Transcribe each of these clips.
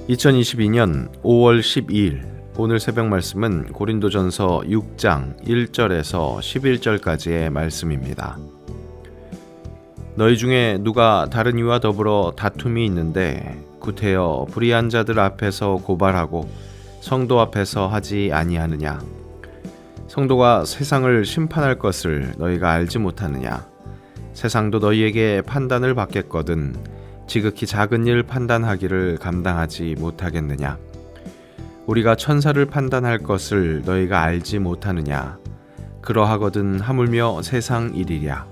2022년 5월 12일 오늘 새벽 말씀은 고린도전서 6장 1절에서 11절까지의 말씀입니다. 너희 중에 누가 다른 이와 더불어 다툼이 있는데 구태여 불의한 자들 앞에서 고발하고 성도 앞에서 하지 아니하느냐? 성도가 세상을 심판할 것을 너희가 알지 못하느냐? 세상도 너희에게 판단을 받겠거든 지극히 작은 일 판단하기를 감당하지 못하겠느냐? 우리가 천사를 판단할 것을 너희가 알지 못하느냐? 그러하거든 하물며 세상 일이랴.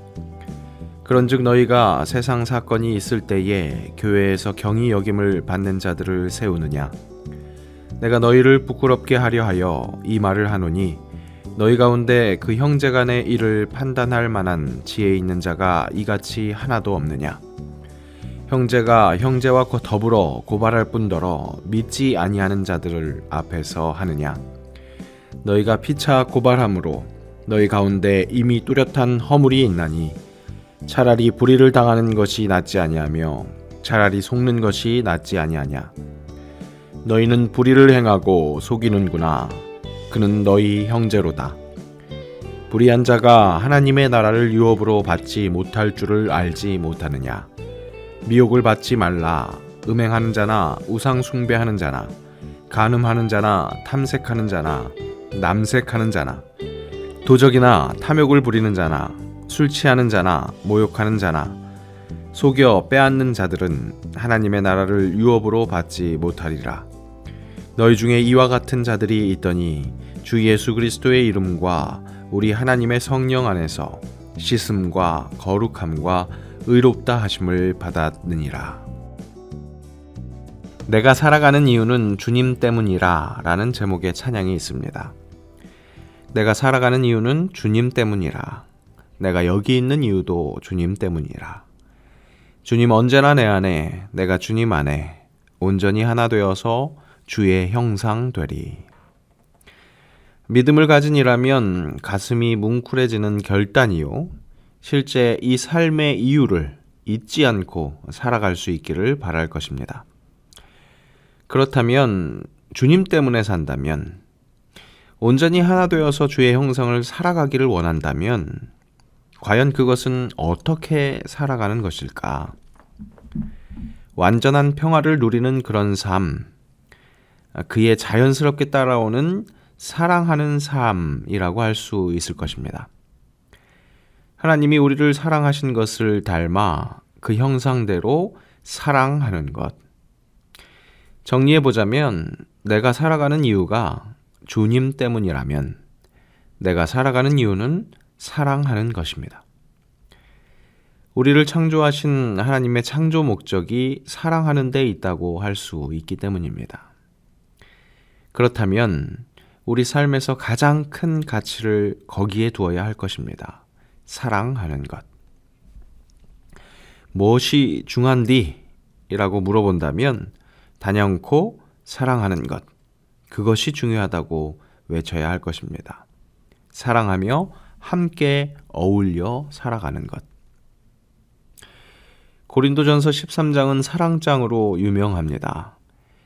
그런즉 너희가 세상 사건이 있을 때에 교회에서 경히 여김을 받는 자들을 세우느냐? 내가 너희를 부끄럽게 하려 하여 이 말을 하노니 너희 가운데 그 형제 간의 일을 판단할 만한 지혜 있는 자가 이같이 하나도 없느냐? 형제가 형제와 더불어 고발할 뿐더러 믿지 아니하는 자들을 앞에서 하느냐? 너희가 피차 고발함으로 너희 가운데 이미 뚜렷한 허물이 있나니 차라리 불의를 당하는 것이 낫지 아니하며 차라리 속는 것이 낫지 아니하냐? 너희는 불의를 행하고 속이는구나. 그는 너희 형제로다. 불의한 자가 하나님의 나라를 유업으로 받지 못할 줄을 알지 못하느냐? 미혹을 받지 말라. 음행하는 자나 우상 숭배하는 자나 간음하는 자나 탐색하는 자나 남색하는 자나 도적이나 탐욕을 부리는 자나 술 취하는 자나 모욕하는 자나 속여 빼앗는 자들은 하나님의 나라를 유업으로 받지 못하리라. 너희 중에 이와 같은 자들이 있더니 주 예수 그리스도의 이름과 우리 하나님의 성령 안에서 씻음과 거룩함과 의롭다 하심을 받았느니라. 내가 살아가는 이유는 주님 때문이라 라는 제목의 찬양이 있습니다. 내가 살아가는 이유는 주님 때문이라. 내가 여기 있는 이유도 주님 때문이라. 주님 언제나 내 안에, 내가 주님 안에 온전히 하나 되어서 주의 형상 되리. 믿음을 가진 이라면 가슴이 뭉클해지는 결단이요. 실제 이 삶의 이유를 잊지 않고 살아갈 수 있기를 바랄 것입니다. 그렇다면 주님 때문에 산다면, 온전히 하나 되어서 주의 형상을 살아가기를 원한다면 과연 그것은 어떻게 살아가는 것일까? 완전한 평화를 누리는 그런 삶, 그의 자연스럽게 따라오는 사랑하는 삶이라고 할 수 있을 것입니다. 하나님이 우리를 사랑하신 것을 닮아 그 형상대로 사랑하는 것. 정리해보자면 내가 살아가는 이유가 주님 때문이라면 내가 살아가는 이유는 사랑하는 것입니다. 우리를 창조하신 하나님의 창조 목적이 사랑하는 데 있다고 할 수 있기 때문입니다. 그렇다면 우리 삶에서 가장 큰 가치를 거기에 두어야 할 것입니다. 사랑하는 것. 무엇이 중한디? 이라고 물어본다면 단연코 사랑하는 것. 그것이 중요하다고 외쳐야 할 것입니다. 사랑하며 함께 어울려 살아가는 것. 고린도전서 13장은 사랑장으로 유명합니다.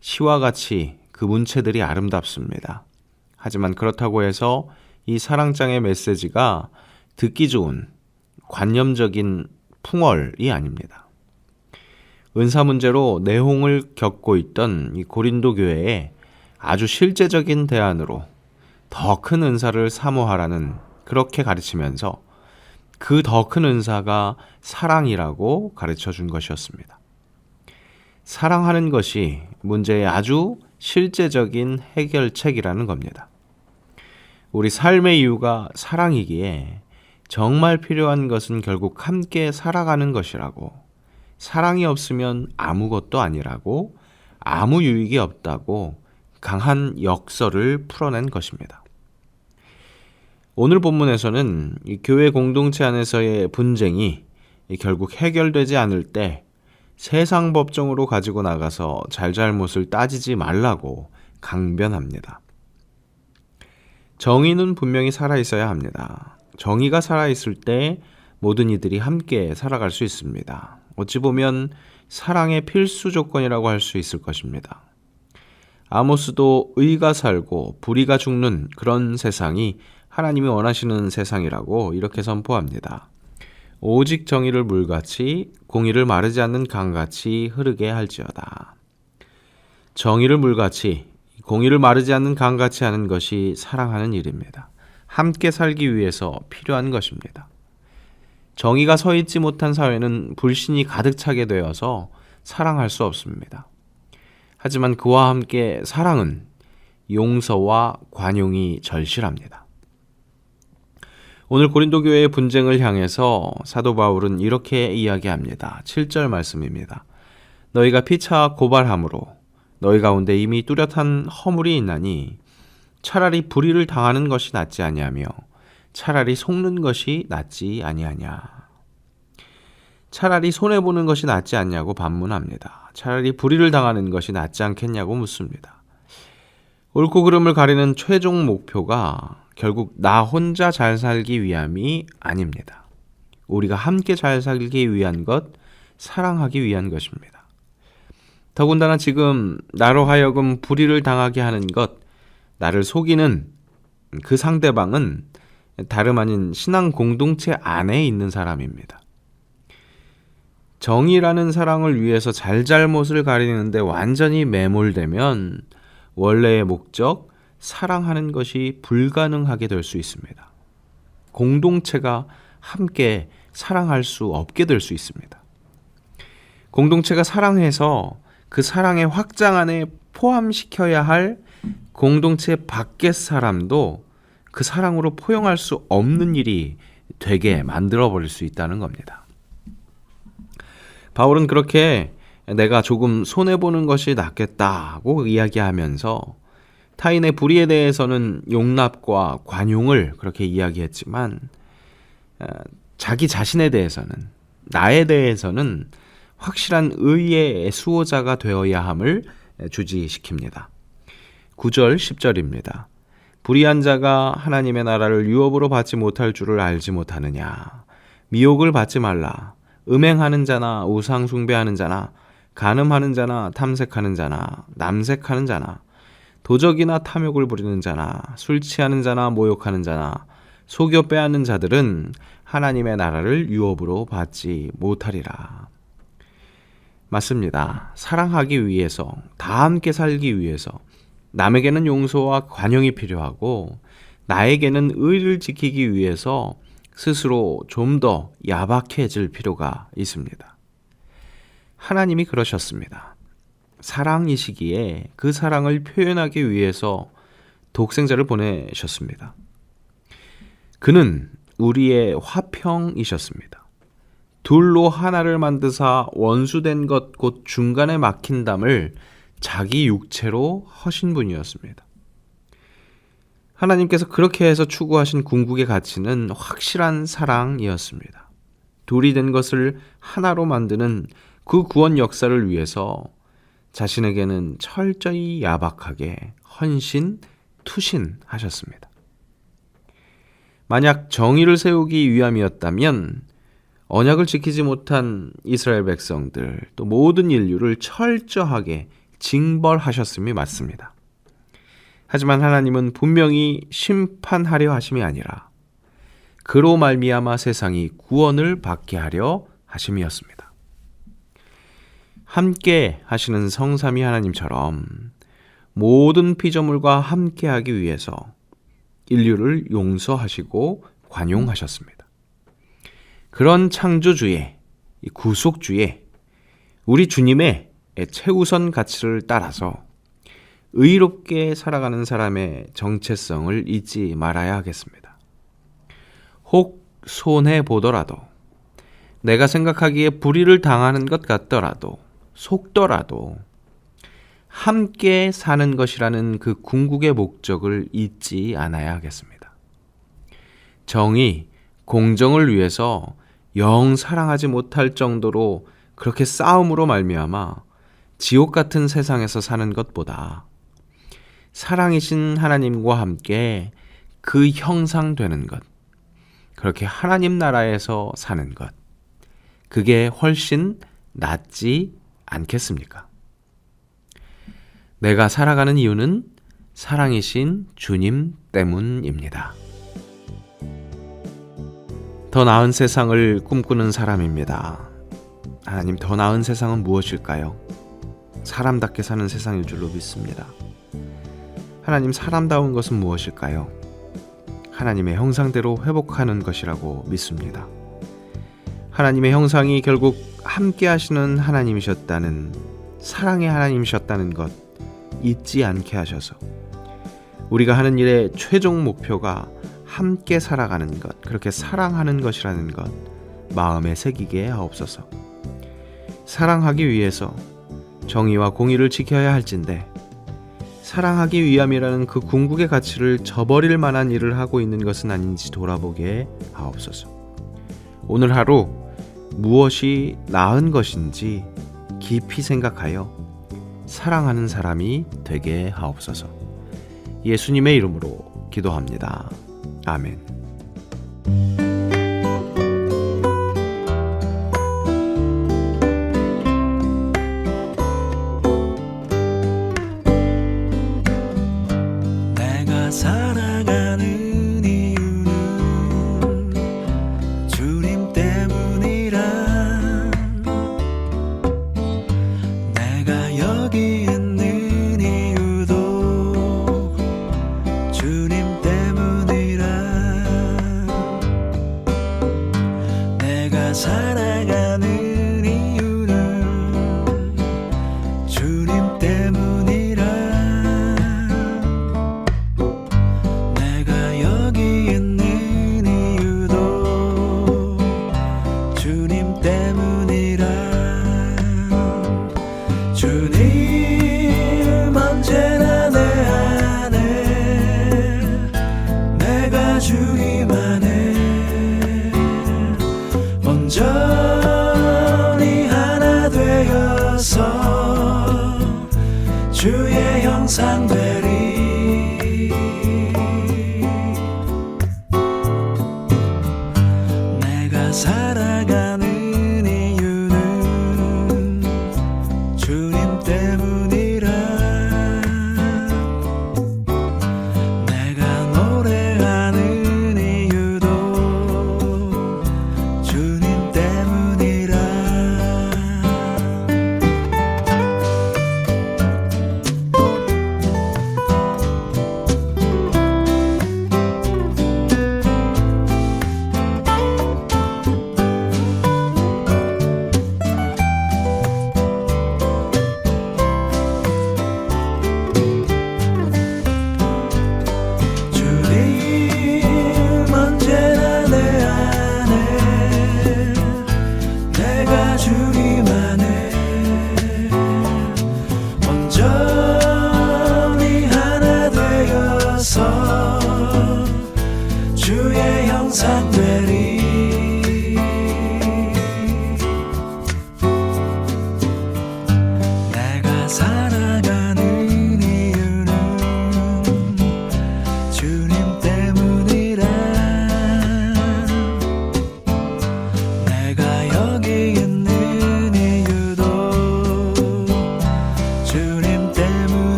시와 같이 그 문체들이 아름답습니다. 하지만 그렇다고 해서 이 사랑장의 메시지가 듣기 좋은 관념적인 풍월이 아닙니다. 은사 문제로 내홍을 겪고 있던 이 고린도 교회에 아주 실제적인 대안으로 더 큰 은사를 사모하라는 그렇게 가르치면서 그 더 큰 은사가 사랑이라고 가르쳐 준 것이었습니다. 사랑하는 것이 문제의 아주 실제적인 해결책이라는 겁니다. 우리 삶의 이유가 사랑이기에 정말 필요한 것은 결국 함께 살아가는 것이라고, 사랑이 없으면 아무것도 아니라고, 아무 유익이 없다고 강한 역설을 풀어낸 것입니다. 오늘 본문에서는 이 교회 공동체 안에서의 분쟁이 결국 해결되지 않을 때 세상 법정으로 가지고 나가서 잘잘못을 따지지 말라고 강변합니다. 정의는 분명히 살아있어야 합니다. 정의가 살아있을 때 모든 이들이 함께 살아갈 수 있습니다. 어찌 보면 사랑의 필수 조건이라고 할 수 있을 것입니다. 아모스도 의가 살고 불의가 죽는 그런 세상이 하나님이 원하시는 세상이라고 이렇게 선포합니다. 오직 정의를 물같이 공의를 마르지 않는 강같이 흐르게 할지어다. 정의를 물같이 공의를 마르지 않는 강같이 하는 것이 사랑하는 일입니다. 함께 살기 위해서 필요한 것입니다. 정의가 서 있지 못한 사회는 불신이 가득 차게 되어서 사랑할 수 없습니다. 하지만 그와 함께 사랑은 용서와 관용이 절실합니다. 오늘 고린도 교회의 분쟁을 향해서 사도 바울은 이렇게 이야기합니다. 7절 말씀입니다. 너희가 피차 고발함으로 너희 가운데 이미 뚜렷한 허물이 있나니 차라리 불의를 당하는 것이 낫지 아니하며 차라리 속는 것이 낫지 아니하냐. 차라리 손해보는 것이 낫지 않냐고 반문합니다. 차라리 불의를 당하는 것이 낫지 않겠냐고 묻습니다. 옳고 그름을 가리는 최종 목표가 결국 나 혼자 잘 살기 위함이 아닙니다. 우리가 함께 잘 살기 위한 것, 사랑하기 위한 것입니다. 더군다나 지금 나로 하여금 불의를 당하게 하는 것, 나를 속이는 그 상대방은 다름 아닌 신앙 공동체 안에 있는 사람입니다. 정의라는 사랑을 위해서 잘잘못을 가리는데 완전히 매몰되면 원래의 목적, 사랑하는 것이 불가능하게 될 수 있습니다. 공동체가 함께 사랑할 수 없게 될 수 있습니다. 공동체가 사랑해서 그 사랑의 확장 안에 포함시켜야 할 공동체 밖의 사람도 그 사랑으로 포용할 수 없는 일이 되게 만들어버릴 수 있다는 겁니다. 바울은 그렇게 내가 조금 손해보는 것이 낫겠다고 이야기하면서 타인의 불의에 대해서는 용납과 관용을 그렇게 이야기했지만 자기 자신에 대해서는, 나에 대해서는 확실한 의의 수호자가 되어야 함을 주지시킵니다. 9절 10절입니다. 불의한 자가 하나님의 나라를 유업으로 받지 못할 줄을 알지 못하느냐. 미혹을 받지 말라. 음행하는 자나 우상 숭배하는 자나 간음하는 자나 탐색하는 자나 남색하는 자나 도적이나 탐욕을 부리는 자나 술 취하는 자나 모욕하는 자나 속여 빼앗는 자들은 하나님의 나라를 유업으로 받지 못하리라. 맞습니다. 사랑하기 위해서, 다 함께 살기 위해서 남에게는 용서와 관용이 필요하고 나에게는 의를 지키기 위해서 스스로 좀 더 야박해질 필요가 있습니다. 하나님이 그러셨습니다. 사랑이시기에 그 사랑을 표현하기 위해서 독생자를 보내셨습니다. 그는 우리의 화평이셨습니다. 둘로 하나를 만드사 원수된 것 곧 중간에 막힌 담을 자기 육체로 허신 분이었습니다. 하나님께서 그렇게 해서 추구하신 궁극의 가치는 확실한 사랑이었습니다. 둘이 된 것을 하나로 만드는 그 구원 역사를 위해서 자신에게는 철저히 야박하게 헌신, 투신하셨습니다. 만약 정의를 세우기 위함이었다면 언약을 지키지 못한 이스라엘 백성들, 또 모든 인류를 철저하게 징벌하셨음이 맞습니다. 하지만 하나님은 분명히 심판하려 하심이 아니라 그로 말미암아 세상이 구원을 받게 하려 하심이었습니다. 함께 하시는 성삼위 하나님처럼 모든 피조물과 함께하기 위해서 인류를 용서하시고 관용하셨습니다. 그런 창조주의, 구속주의, 우리 주님의 최우선 가치를 따라서 의롭게 살아가는 사람의 정체성을 잊지 말아야 하겠습니다. 혹 손해보더라도, 내가 생각하기에 불의를 당하는 것 같더라도, 속더라도 함께 사는 것이라는 그 궁극의 목적을 잊지 않아야 하겠습니다. 정의, 공정을 위해서 영 사랑하지 못할 정도로 그렇게 싸움으로 말미암아 지옥 같은 세상에서 사는 것보다 사랑이신 하나님과 함께 그 형상되는 것, 그렇게 하나님 나라에서 사는 것, 그게 훨씬 낫지 않겠습니까? 내가 살아가는 이유는 사랑이신 주님 때문입니다. 더 나은 세상을 꿈꾸는 사람입니다. 하나님, 더 나은 세상은 무엇일까요? 사람답게 사는 세상일 줄로 믿습니다. 하나님, 사람다운 것은 무엇일까요? 하나님의 형상대로 회복하는 것이라고 믿습니다. 하나님의 형상이 결국 함께 하시는 하나님이셨다는, 사랑의 하나님이셨다는 것 잊지 않게 하셔서 우리가 하는 일의 최종 목표가 함께 살아가는 것, 그렇게 사랑하는 것이라는 것 마음에 새기게 하옵소서. 사랑하기 위해서 정의와 공의를 지켜야 할진데 사랑하기 위함이라는 그 궁극의 가치를 저버릴 만한 일을 하고 있는 것은 아닌지 돌아보게 하옵소서. 오늘 하루 무엇이 나은 것인지 깊이 생각하여 사랑하는 사람이 되게 하옵소서. 예수님의 이름으로 기도합니다. 아멘. 내가 살아가는 이유는 주님 때문이라. 내가 여기 있는 이유도 주님 때문이라. 내가 살아가는 이유는 주님 때문이라. 내가 여기 있는 이유도 주님 때문이라. 주님 언제나 내 안에, 내가 주님 안에 온전히 하나 되어서 주의 형상 되